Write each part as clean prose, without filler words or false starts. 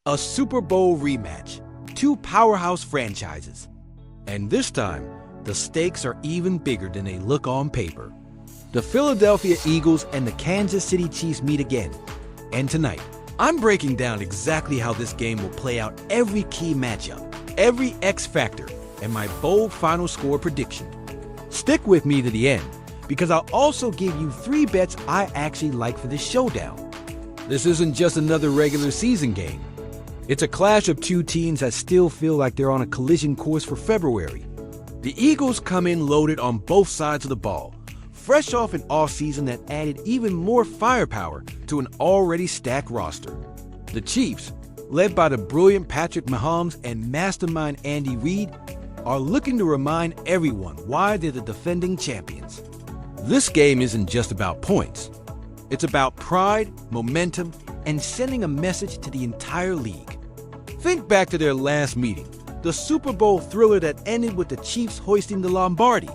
A Super Bowl rematch, two powerhouse franchises. And this time, the stakes are even bigger than they look on paper. The Philadelphia Eagles and the Kansas City Chiefs meet again. And tonight, I'm breaking down exactly how this game will play out, every key matchup, every X factor, and my bold final score prediction. Stick with me to the end, because I'll also give you 3 bets I actually like for this showdown. This isn't just another regular season game. It's a clash of two teams that still feel like they're on a collision course for February. The Eagles come in loaded on both sides of the ball, fresh off an offseason that added even more firepower to an already stacked roster. The Chiefs, led by the brilliant Patrick Mahomes and mastermind Andy Reid, are looking to remind everyone why they're the defending champions. This game isn't just about points. It's about pride, momentum, and sending a message to the entire league. Think back to their last meeting, the Super Bowl thriller that ended with the Chiefs hoisting the Lombardi.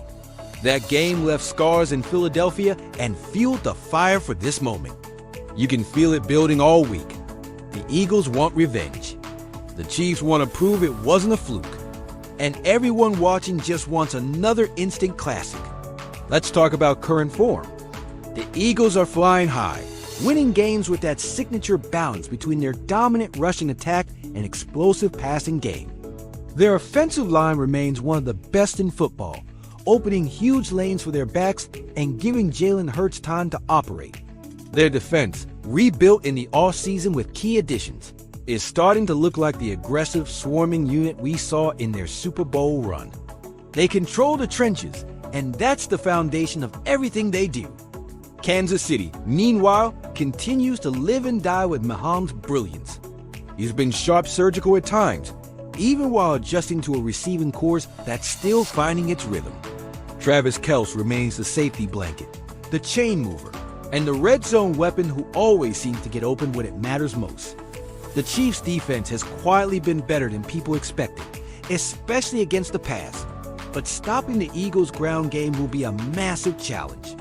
That game left scars in Philadelphia and fueled the fire for this moment. You can feel it building all week. The Eagles want revenge. The Chiefs want to prove it wasn't a fluke. And everyone watching just wants another instant classic. Let's talk about current form. The Eagles are flying high, winning games with that signature balance between their dominant rushing attack and explosive passing game. Their offensive line remains one of the best in football, opening huge lanes for their backs and giving Jalen Hurts time to operate. Their defense, rebuilt in the offseason with key additions, is starting to look like the aggressive, swarming unit we saw in their Super Bowl run. They control the trenches, and that's the foundation of everything they do. Kansas City, meanwhile, continues to live and die with Mahomes' brilliance. He's been sharp surgical at times, even while adjusting to a receiving corps that's still finding its rhythm. Travis Kelce remains the safety blanket, the chain mover, and the red zone weapon who always seems to get open when it matters most. The Chiefs' defense has quietly been better than people expected, especially against the pass, but stopping the Eagles' ground game will be a massive challenge.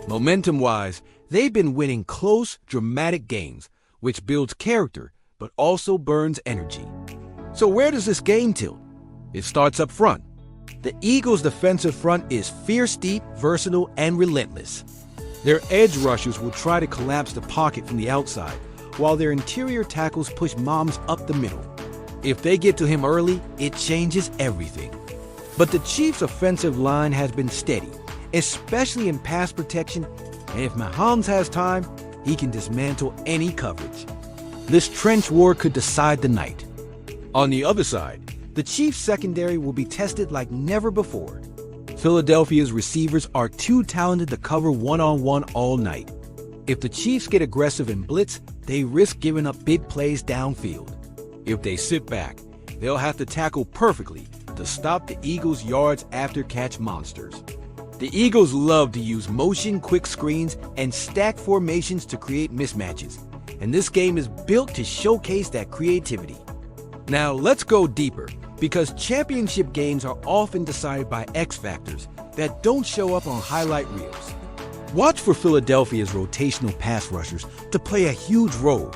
Momentum-wise, they've been winning close, dramatic games, which builds character but also burns energy. So where does this game tilt? It starts up front. The Eagles' defensive front is fierce deep, versatile, and relentless. Their edge rushers will try to collapse the pocket from the outside, while their interior tackles push Mahomes up the middle. If they get to him early, it changes everything. But the Chiefs' offensive line has been steady, especially in pass protection, and if Mahomes has time, he can dismantle any coverage. This trench war could decide the night. On the other side, the Chiefs' secondary will be tested like never before. Philadelphia's receivers are too talented to cover one-on-one all night. If the Chiefs get aggressive and blitz, they risk giving up big plays downfield. If they sit back, they'll have to tackle perfectly to stop the Eagles' yards after catch monsters. The Eagles love to use motion quick screens and stack formations to create mismatches, and this game is built to showcase that creativity. Now let's go deeper, because championship games are often decided by X factors that don't show up on highlight reels. Watch for Philadelphia's rotational pass rushers to play a huge role.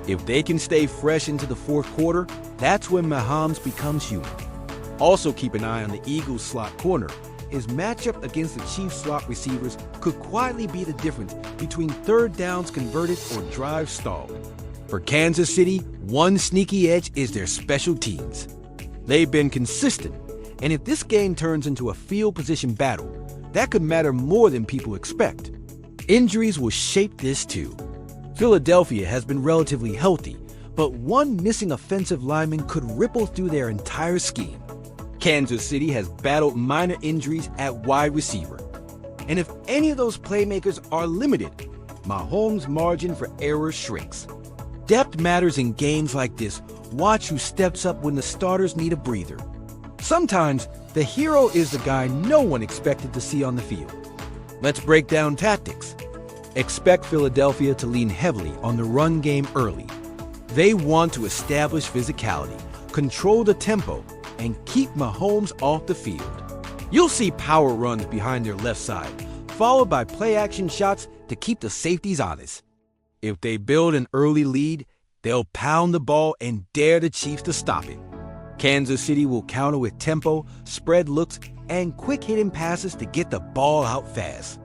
If they can stay fresh into the fourth quarter, that's when Mahomes becomes human. Also keep an eye on the Eagles' slot corner. His matchup against the Chiefs' slot receivers could quietly be the difference between third downs converted or drives stalled. For Kansas City, one sneaky edge is their special teams. They've been consistent, and if this game turns into a field position battle, that could matter more than people expect. Injuries will shape this too. Philadelphia has been relatively healthy, but one missing offensive lineman could ripple through their entire scheme. Kansas City has battled minor injuries at wide receiver. And if any of those playmakers are limited, Mahomes' margin for error shrinks. Depth matters in games like this. Watch who steps up when the starters need a breather. Sometimes, the hero is the guy no one expected to see on the field. Let's break down tactics. Expect Philadelphia to lean heavily on the run game early. They want to establish physicality, control the tempo, and keep Mahomes off the field. You'll see power runs behind their left side, followed by play-action shots to keep the safeties honest. If they build an early lead, They'll pound the ball and dare the Chiefs to stop it. Kansas City will counter with tempo, spread looks, and quick hitting passes to get the ball out fast.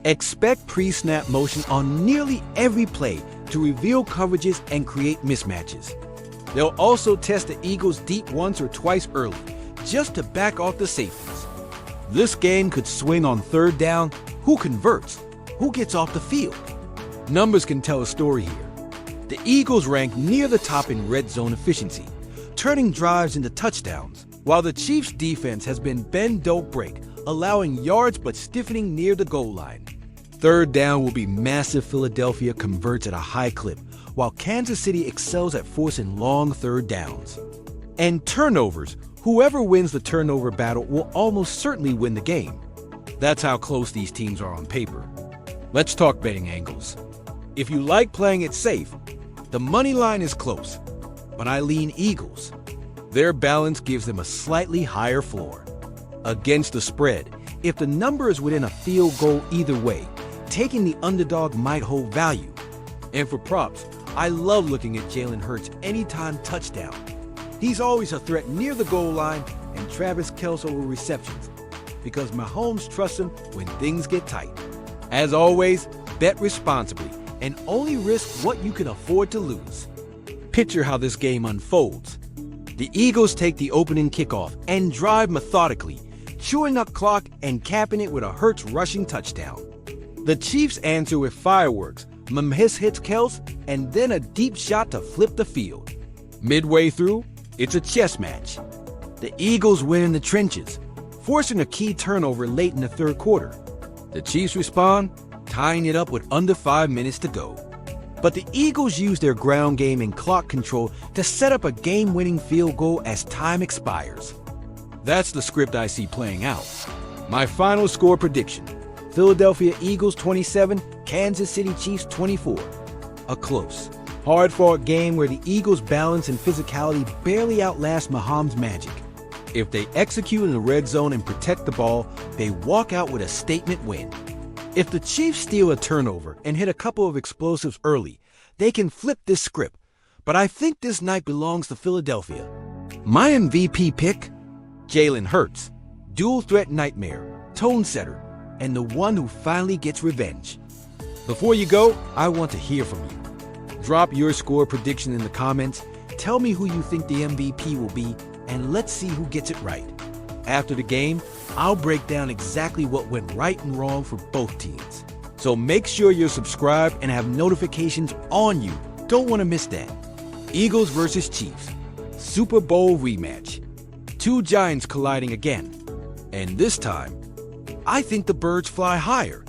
Expect pre-snap motion on nearly every play to reveal coverages and create mismatches. They'll also test the Eagles deep once or twice early, just to back off the safeties. This game could swing on third down, who converts, who gets off the field. Numbers can tell a story here. The Eagles rank near the top in red zone efficiency, turning drives into touchdowns, while the Chiefs' defense has been bend don't break, allowing yards but stiffening near the goal line. Third down will be massive. Philadelphia converts at a high clip, while Kansas City excels at forcing long third downs. And turnovers, whoever wins the turnover battle will almost certainly win the game. That's how close these teams are on paper. Let's talk betting angles. If you like playing it safe, the money line is close, but I lean Eagles. Their balance gives them a slightly higher floor. Against the spread, if the number is within a field goal either way, taking the underdog might hold value. And for props, I love looking at Jalen Hurts' anytime touchdown. He's always a threat near the goal line, and Travis Kelce over receptions, because Mahomes trusts him when things get tight. As always, bet responsibly and only risk what you can afford to lose. Picture how this game unfolds. The Eagles take the opening kickoff and drive methodically, chewing up clock and capping it with a Hurts rushing touchdown. The Chiefs answer with fireworks. Mahomes hits Kelce, and then a deep shot to flip the field. Midway through, it's a chess match. The Eagles win in the trenches, forcing a key turnover late in the third quarter. The Chiefs respond, tying it up with under 5 minutes to go. But the Eagles use their ground game and clock control to set up a game-winning field goal as time expires. That's the script I see playing out. My final score prediction: Philadelphia Eagles 27, Kansas City Chiefs 24. A close, hard-fought game where the Eagles' balance and physicality barely outlast Mahomes' magic. If they execute in the red zone and protect the ball, they walk out with a statement win. If the Chiefs steal a turnover and hit a couple of explosives early, they can flip this script. But I think this night belongs to Philadelphia. My MVP pick? Jalen Hurts, dual threat nightmare, tone setter, and the one who finally gets revenge. Before you go, I want to hear from you. Drop your score prediction in the comments, tell me who you think the MVP will be, and let's see who gets it right. After the game, I'll break down exactly what went right and wrong for both teams. So make sure you're subscribed and have notifications on you. Don't want to miss that. Eagles versus Chiefs, Super Bowl rematch. Two giants colliding again. And this time, I think the birds fly higher.